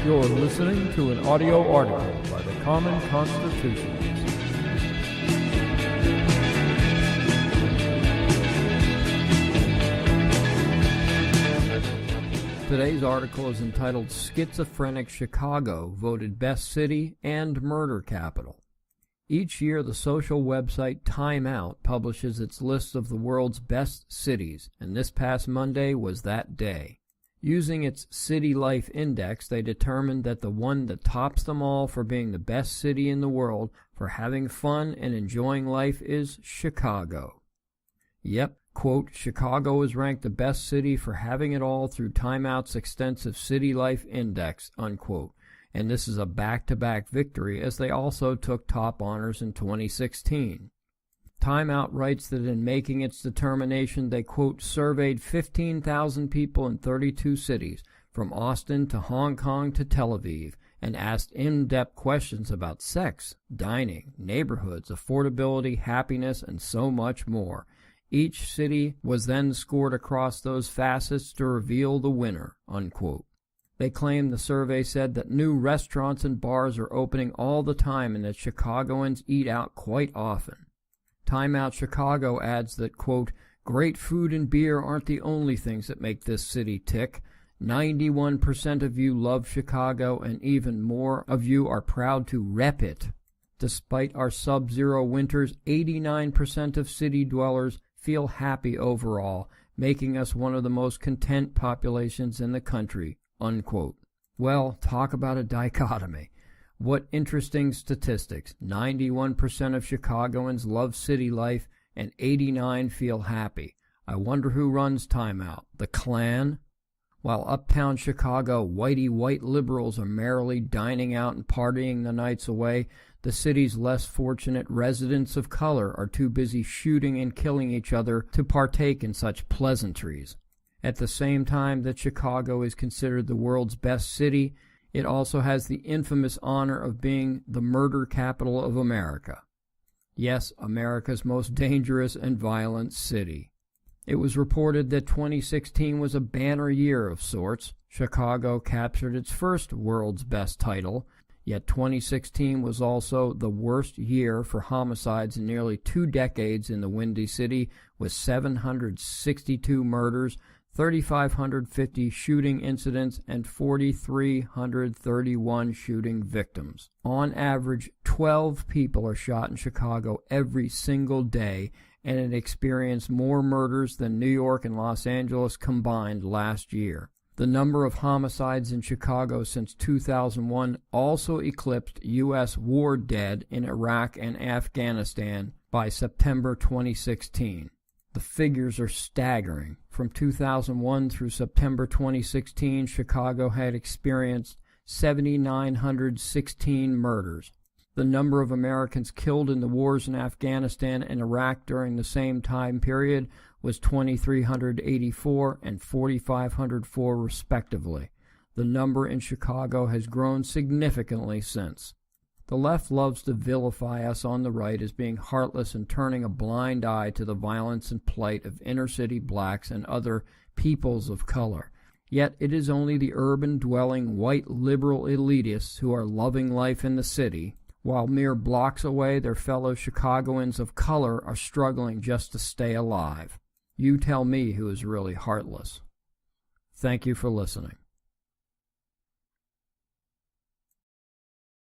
You're listening to an audio article by the Common Constitutionalist. Today's article is entitled Schizophrenic Chicago Voted Best City and Murder Capital. Each year, the social website Time Out publishes its list of the world's best cities, and this past Monday was that day. Using its City Life Index, they determined that the one that tops them all for being the best city in the world for having fun and enjoying life is Chicago. Yep, quote, Chicago is ranked the best city for having it all through Time Out's extensive City Life Index, unquote. And this is a back-to-back victory as they also took top honors in 2016. Time Out writes that in making its determination, they, quote, surveyed 15,000 people in 32 cities, from Austin to Hong Kong to Tel Aviv, and asked in-depth questions about sex, dining, neighborhoods, affordability, happiness, and so much more. Each city was then scored across those facets to reveal the winner, unquote. They claim the survey said that new restaurants and bars are opening all the time and that Chicagoans eat out quite often. Time Out Chicago adds that, quote, great food and beer aren't the only things that make this city tick. 91% of you love Chicago, and even more of you are proud to rep it. Despite our sub-zero winters, 89% of city dwellers feel happy overall, making us one of the most content populations in the country, unquote. Well, talk about a dichotomy. What interesting statistics. 91% of Chicagoans love city life and 89% feel happy. I wonder who runs Time Out. The Klan? While uptown Chicago whitey white liberals are merrily dining out and partying the nights away, the city's less fortunate residents of color are too busy shooting and killing each other to partake in such pleasantries. At the same time that Chicago is considered the world's best city, it also has the infamous honor of being the murder capital of America. Yes, America's most dangerous and violent city. It was reported that 2016 was a banner year of sorts. Chicago captured its first world's best title, yet 2016 was also the worst year for homicides in nearly 2 decades in the Windy City, with 762 murders, 3,550 shooting incidents, and 4,331 shooting victims. On average, 12 people are shot in Chicago every single day, and it experienced more murders than New York and Los Angeles combined last year. The number of homicides in Chicago since 2001 also eclipsed U.S. war dead in Iraq and Afghanistan by September 2016. The figures are staggering. From 2001 through September 2016, Chicago had experienced 7,916 murders. The number of Americans killed in the wars in Afghanistan and Iraq during the same time period was 2,384 and 4,504 respectively. The number in Chicago has grown significantly since. The left loves to vilify us on the right as being heartless and turning a blind eye to the violence and plight of inner-city blacks and other peoples of color. Yet it is only the urban-dwelling white liberal elitists who are loving life in the city, while mere blocks away their fellow Chicagoans of color are struggling just to stay alive. You tell me who is really heartless. Thank you for listening.